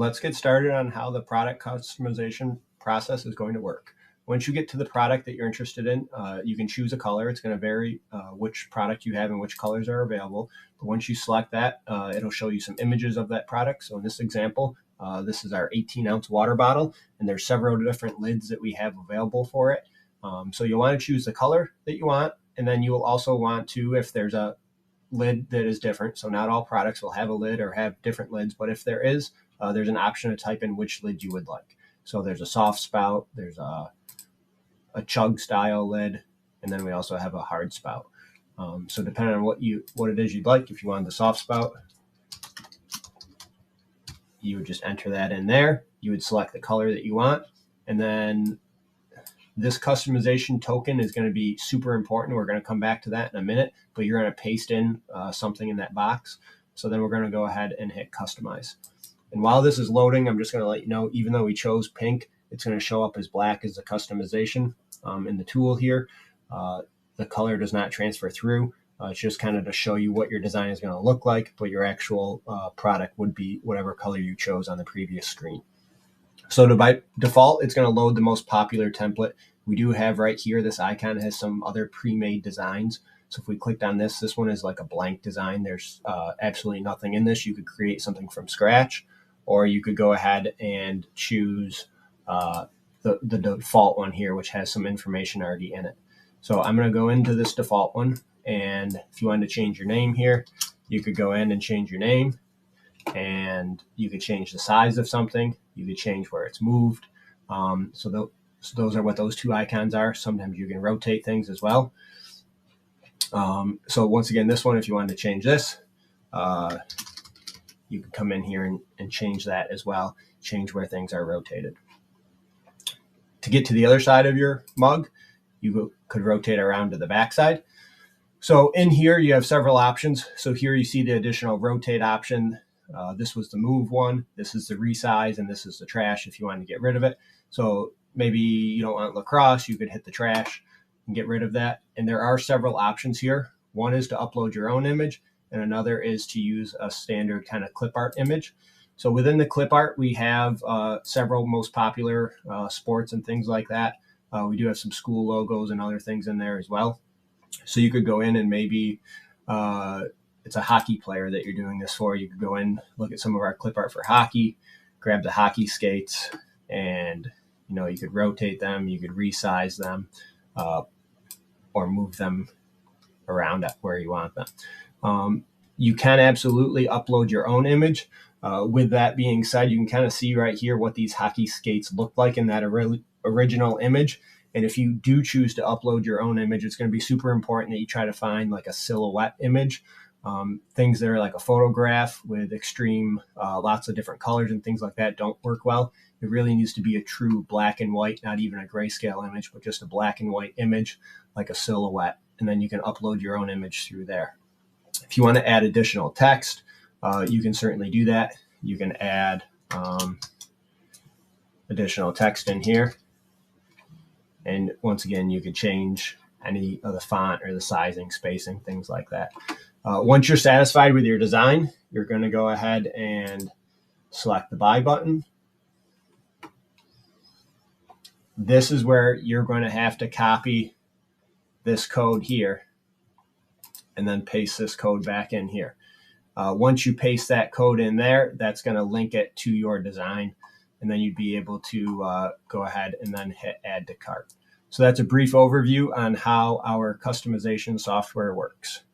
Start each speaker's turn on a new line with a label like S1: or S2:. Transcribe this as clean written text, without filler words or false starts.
S1: let's get started on how the product customization process is going to work. Once you get to the product that you're interested in, you can choose a color. It's going to vary which product you have and which colors are available. But once you select that, it'll show you some images of that product. So in this example, this is our 18-ounce water bottle, and there's several different lids that we have available for it. So you'll want to choose the color that you want, and then you will also want to, if there's a lid that is different, so not all products will have a lid or have different lids, but if there is, there's an option to type in which lid you would like. So there's a soft spout, there's a chug style lid, and then we also have a hard spout. So depending on what it is you'd like, if you wanted the soft spout, you would just enter that in there. You would select the color that you want, and then this customization token is going to be super important. We're going to come back to that in a minute, but you're going to paste in something in that box. So then we're going to go ahead and hit customize. And while this is loading, I'm just going to let you know, even though we chose pink, it's going to show up as black as the customization in the tool here. The color does not transfer through. It's just kind of to show you what your design is going to look like, but your actual product would be whatever color you chose on the previous screen. So by default, it's going to load the most popular template. We do have right here, this icon has some other pre-made designs. So if we clicked on this one is like a blank design. There's absolutely nothing in this. You could create something from scratch, or you could go ahead and choose the default one here, which has some information already in it. So I'm going to go into this default one, and if you wanted to change your name here, you could go in and change your name, and you could change the size of something. You could change where it's moved. So those are what those two icons are. Sometimes you can rotate things as well. So once again, this one, if you wanted to change this, you can come in here and change that as well, change where things are rotated. To get to the other side of your mug, you could rotate around to the back side. So in here, you have several options. So here you see the additional rotate option. This was the move one, this is the resize, and this is the trash if you want to get rid of it. So maybe you don't want lacrosse, you could hit the trash and get rid of that. And there are several options here. One is to upload your own image, and another is to use a standard kind of clip art image. So within the clip art, we have several most popular sports and things like that. We do have some school logos and other things in there as well. So you could go in and maybe it's a hockey player that you're doing this for. You could go in, look at some of our clip art for hockey, grab the hockey skates, and you could rotate them, you could resize them, or move them around where you want them. You can absolutely upload your own image. With that being said, you can kind of see right here what these hockey skates look like in that original image. And if you do choose to upload your own image, it's going to be super important that you try to find like a silhouette image. Things that are like a photograph with extreme, lots of different colors and things like that don't work well. It really needs to be a true black and white, not even a grayscale image, but just a black and white image, like a silhouette. And then you can upload your own image through there. If you want to add additional text, you can certainly do that. You can add additional text in here. And once again, you can change any of the font or the sizing, spacing, things like that. Once you're satisfied with your design, you're going to go ahead and select the buy button. This is where you're going to have to copy this code here and then paste this code back in here. Once you paste that code in there, that's going to link it to your design, and then you'd be able to go ahead and then hit add to cart. So that's a brief overview on how our customization software works.